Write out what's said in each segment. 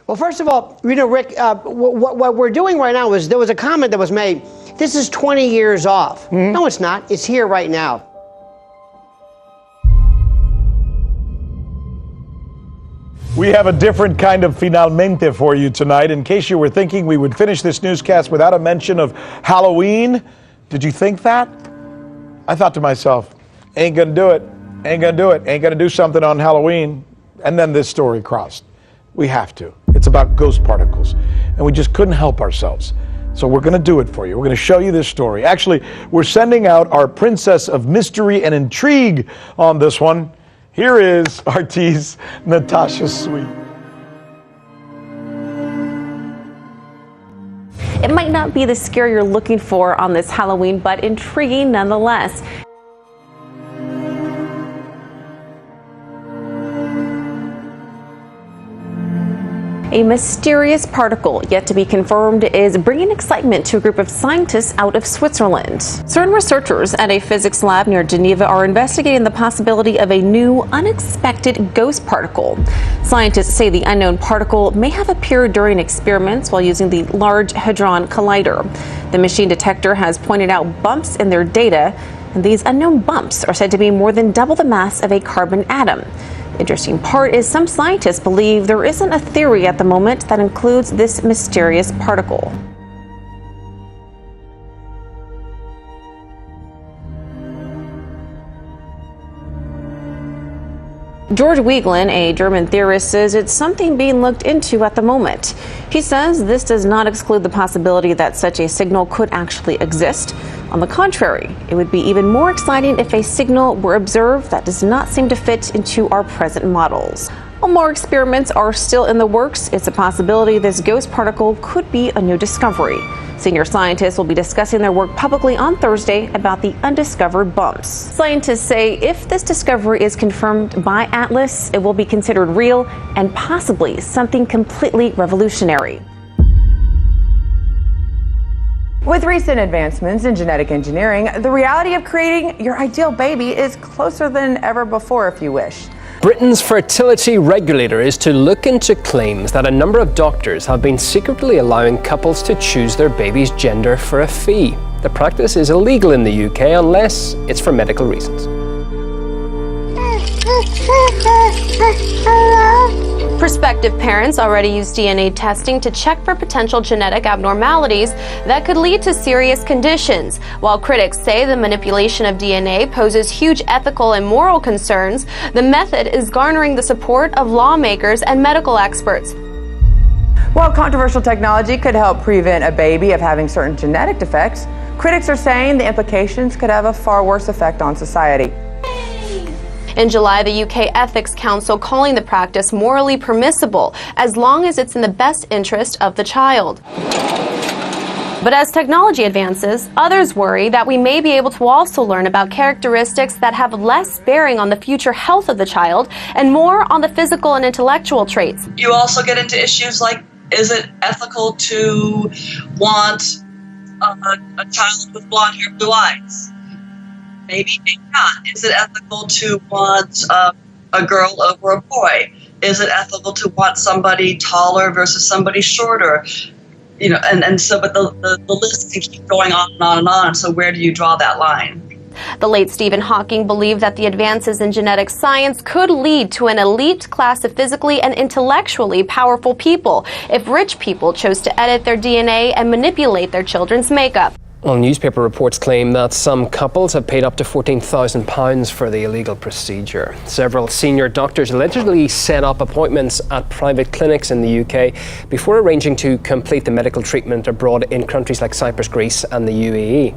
Well, first of all, Rick, what we're doing right now is there was a comment that was made. This is 20 years off. Mm-hmm. No, it's not. It's here right now. We have a different kind of finalmente for you tonight. In case you were thinking we would finish this newscast without a mention of Halloween, did you think that? I thought to myself, ain't gonna do it, ain't gonna do it, ain't gonna do something on Halloween. And then this story crossed. We have to. It's about ghost particles. And we just couldn't help ourselves. So we're gonna do it for you. We're gonna show you this story. Actually, we're sending out our princess of mystery and intrigue on this one. Here is RT's Natasha Sweet. It might not be the scare you're looking for on this Halloween, but intriguing nonetheless. A mysterious particle, yet to be confirmed, is bringing excitement to a group of scientists out of Switzerland. CERN researchers at a physics lab near Geneva are investigating the possibility of a new, unexpected ghost particle. Scientists say the unknown particle may have appeared during experiments while using the Large Hadron Collider. The machine detector has pointed out bumps in their data, and these unknown bumps are said to be more than double the mass of a carbon atom. The interesting part is some scientists believe there isn't a theory at the moment that includes this mysterious particle. George Wieglin, a German theorist, says it's something being looked into at the moment. He says this does not exclude the possibility that such a signal could actually exist. On the contrary, it would be even more exciting if a signal were observed that does not seem to fit into our present models. While more experiments are still in the works, it's a possibility this ghost particle could be a new discovery. Senior scientists will be discussing their work publicly on Thursday about the undiscovered bumps. Scientists say if this discovery is confirmed by Atlas, it will be considered real and possibly something completely revolutionary. With recent advancements in genetic engineering, the reality of creating your ideal baby is closer than ever before, if you wish. Britain's fertility regulator is to look into claims that a number of doctors have been secretly allowing couples to choose their baby's gender for a fee. The practice is illegal in the UK unless it's for medical reasons. Prospective parents already use DNA testing to check for potential genetic abnormalities that could lead to serious conditions. While critics say the manipulation of DNA poses huge ethical and moral concerns, the method is garnering the support of lawmakers and medical experts. While controversial technology could help prevent a baby of having certain genetic defects, critics are saying the implications could have a far worse effect on society. In July, the UK Ethics Council calling the practice morally permissible as long as it's in the best interest of the child. But as technology advances, others worry that we may be able to also learn about characteristics that have less bearing on the future health of the child and more on the physical and intellectual traits. You also get into issues like, is it ethical to want a child with blonde hair, blue eyes? Maybe not. Is it ethical to want a girl over a boy? Is it ethical to want somebody taller versus somebody shorter? You know, and so, but the list can keep going on and on and on. So where do you draw that line? The late Stephen Hawking believed that the advances in genetic science could lead to an elite class of physically and intellectually powerful people if rich people chose to edit their DNA and manipulate their children's makeup. Well, newspaper reports claim that some couples have paid up to £14,000 for the illegal procedure. Several senior doctors allegedly set up appointments at private clinics in the UK before arranging to complete the medical treatment abroad in countries like Cyprus, Greece and the UAE.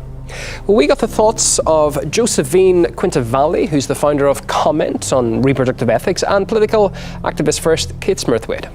Well, we got the thoughts of Josephine Quintavalli, who's the founder of Comment on reproductive ethics, and political activist first Kate Smurthwaite.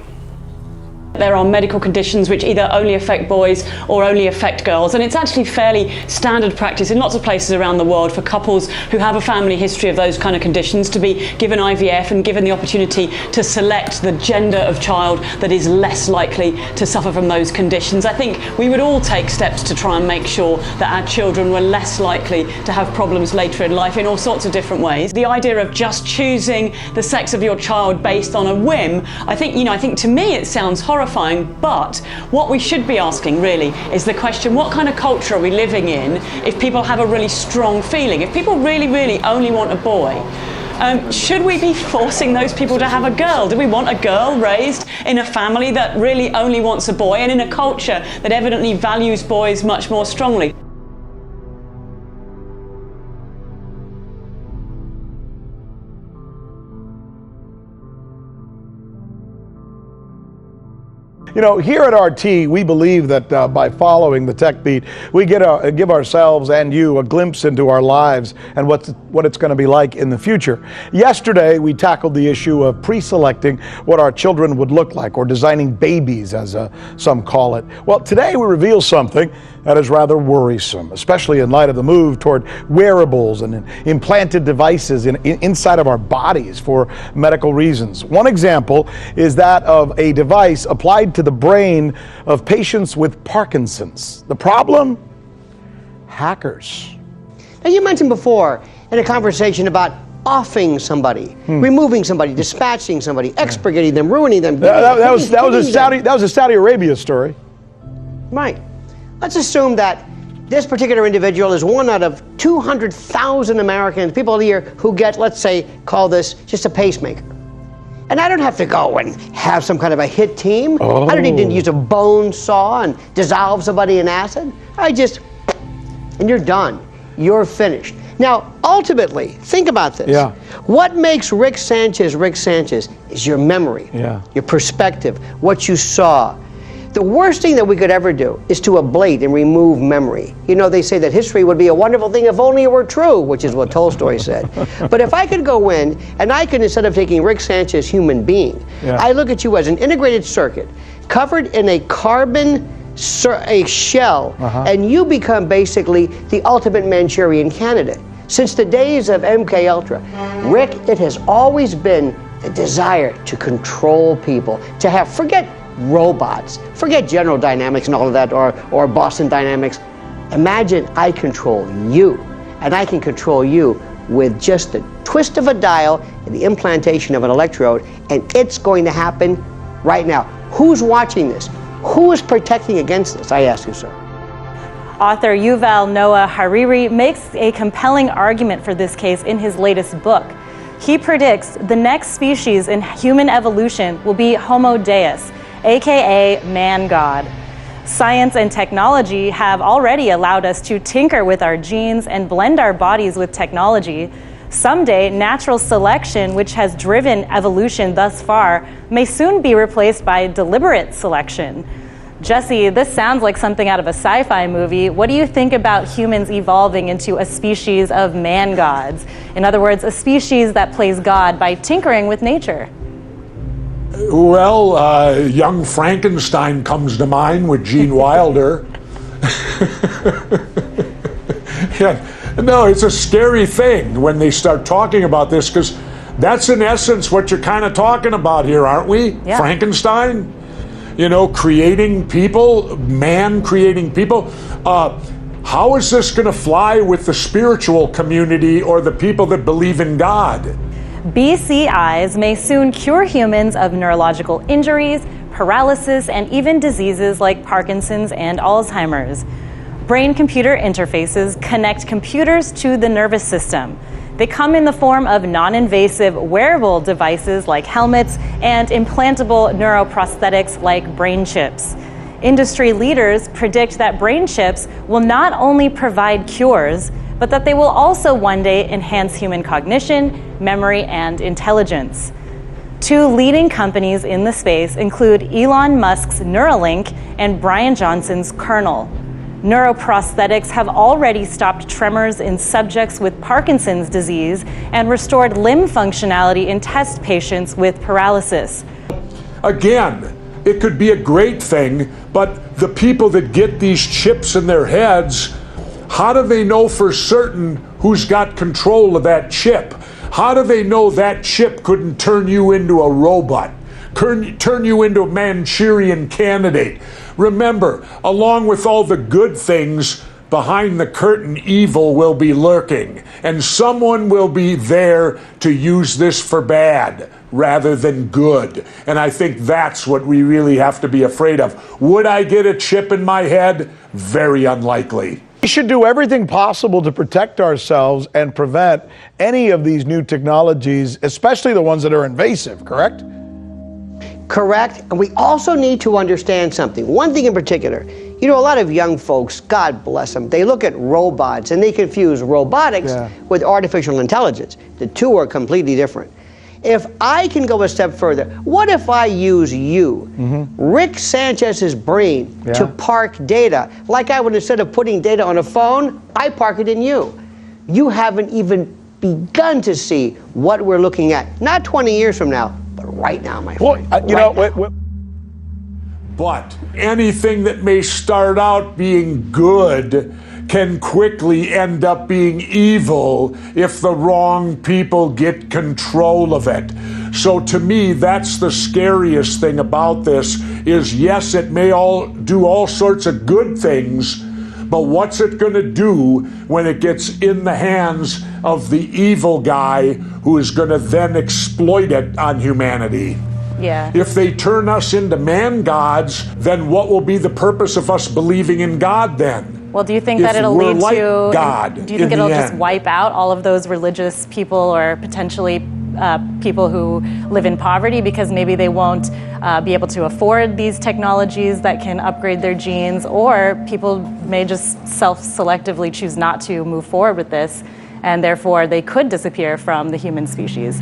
There are medical conditions which either only affect boys or only affect girls, and it's actually fairly standard practice in lots of places around the world for couples who have a family history of those kind of conditions to be given IVF and given the opportunity to select the gender of child that is less likely to suffer from those conditions. I think we would all take steps to try and make sure that our children were less likely to have problems later in life in all sorts of different ways. The idea of just choosing the sex of your child based on a whim, I think to me it sounds horrible. horrifying. But what we should be asking really is the question, what kind of culture are we living in if people have a really strong feeling? If people really, really only want a boy, should we be forcing those people to have a girl? Do we want a girl raised in a family that really only wants a boy and in a culture that evidently values boys much more strongly? You know, here at RT, we believe that by following the tech beat, we give ourselves and you a glimpse into our lives and what it's going to be like in the future. Yesterday, we tackled the issue of pre-selecting what our children would look like, or designing babies, as some call it. Well, today we reveal something that is rather worrisome, especially in light of the move toward wearables and implanted devices inside of our bodies for medical reasons. One example is that of a device applied to the brain of patients with Parkinson's. The problem? Hackers. Now, you mentioned before in a conversation about offing somebody, removing somebody, dispatching somebody, expurgating them, ruining them. That was a Saudi Arabia story. Right. Let's assume that this particular individual is one out of 200,000 Americans, people here who get, let's say, call this just a pacemaker. And I don't have to go and have some kind of a hit team. Oh. I don't need to use a bone saw and dissolve somebody in acid. And you're done. You're finished. Now, ultimately, think about this. Yeah. What makes Rick Sanchez is your memory, your perspective, what you saw. The worst thing that we could ever do is to ablate and remove memory. You know, they say that history would be a wonderful thing if only it were true, which is what Tolstoy said. But if I could go in and I could, instead of taking Rick Sanchez, human being, I look at you as an integrated circuit covered in a carbon shell, and you become basically the ultimate Manchurian candidate. Since the days of MK Ultra, Rick, it has always been the desire to control people, to have, forget robots, forget General Dynamics and all of that, or Boston Dynamics. Imagine I control you, and I can control you with just the twist of a dial and the implantation of an electrode, and it's going to happen right now. Who's watching this? Who is protecting against this, I ask you, sir? Author Yuval Noah Harari makes a compelling argument for this case in his latest book. He predicts the next species in human evolution will be Homo Deus, aka man-god. Science and technology have already allowed us to tinker with our genes and blend our bodies with technology. Someday, natural selection, which has driven evolution thus far, may soon be replaced by deliberate selection. Jesse, this sounds like something out of a sci-fi movie. What do you think about humans evolving into a species of man-gods? In other words, a species that plays God by tinkering with nature. Well, young Frankenstein comes to mind with Gene Wilder. No, it's a scary thing when they start talking about this, because that's in essence what you're kind of talking about here, aren't we? Yeah. Frankenstein, you know, creating people, man creating people. How is this going to fly with the spiritual community or the people that believe in God? BCIs may soon cure humans of neurological injuries, paralysis, and even diseases like Parkinson's and Alzheimer's. Brain-computer interfaces connect computers to the nervous system. They come in the form of non-invasive wearable devices like helmets and implantable neuroprosthetics like brain chips. Industry leaders predict that brain chips will not only provide cures, but that they will also one day enhance human cognition, memory, and intelligence. Two leading companies in the space include Elon Musk's Neuralink and Brian Johnson's Kernel. Neuroprosthetics have already stopped tremors in subjects with Parkinson's disease and restored limb functionality in test patients with paralysis. Again, it could be a great thing, but the people that get these chips in their heads, how do they know for certain who's got control of that chip? How do they know that chip couldn't turn you into a robot, turn you into a Manchurian candidate? Remember, along with all the good things, behind the curtain, evil will be lurking, and someone will be there to use this for bad. rather than good. And I think that's what we really have to be afraid of. Would I get a chip in my head? Very unlikely. We should do everything possible to protect ourselves and prevent any of these new technologies, especially the ones that are invasive, correct? Correct. And we also need to understand something. One thing in particular, you know, a lot of young folks, God bless them, they look at robots and they confuse robotics with artificial intelligence. The two are completely different. If I can go a step further, what if I use you, Rick Sanchez's brain, to park data? Like I would, instead of putting data on a phone, I park it in you. You haven't even begun to see what we're looking at. Not 20 years from now, but right now, my friend. Well, you know, but anything that may start out being good can quickly end up being evil if the wrong people get control of it. So to me, that's the scariest thing about this is, yes, it may all do all sorts of good things, but what's it going to do when it gets in the hands of the evil guy who is going to then exploit it on humanity? Yeah. If they turn us into man gods, then what will be the purpose of us believing in God then? Well, do you think that it'll lead like to God? Do you think it'll just wipe out all of those religious people, or potentially people who live in poverty because maybe they won't be able to afford these technologies that can upgrade their genes, or people may just self-selectively choose not to move forward with this, and therefore they could disappear from the human species?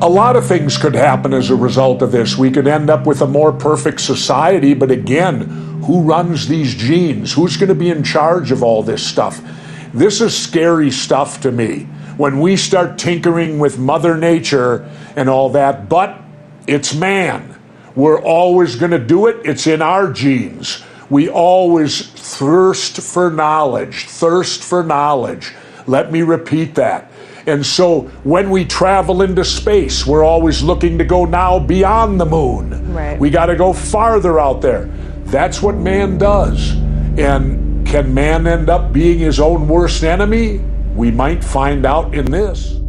A lot of things could happen as a result of this. We could end up with a more perfect society, but again, who runs these genes? Who's going to be in charge of all this stuff? This is scary stuff to me. When we start tinkering with Mother Nature and all that, but it's man. We're always going to do it. It's in our genes. We always thirst for knowledge. Thirst for knowledge. Let me repeat that. And so when we travel into space, we're always looking to go now beyond the moon. Right. We got to go farther out there. That's what man does. And can man end up being his own worst enemy? We might find out in this.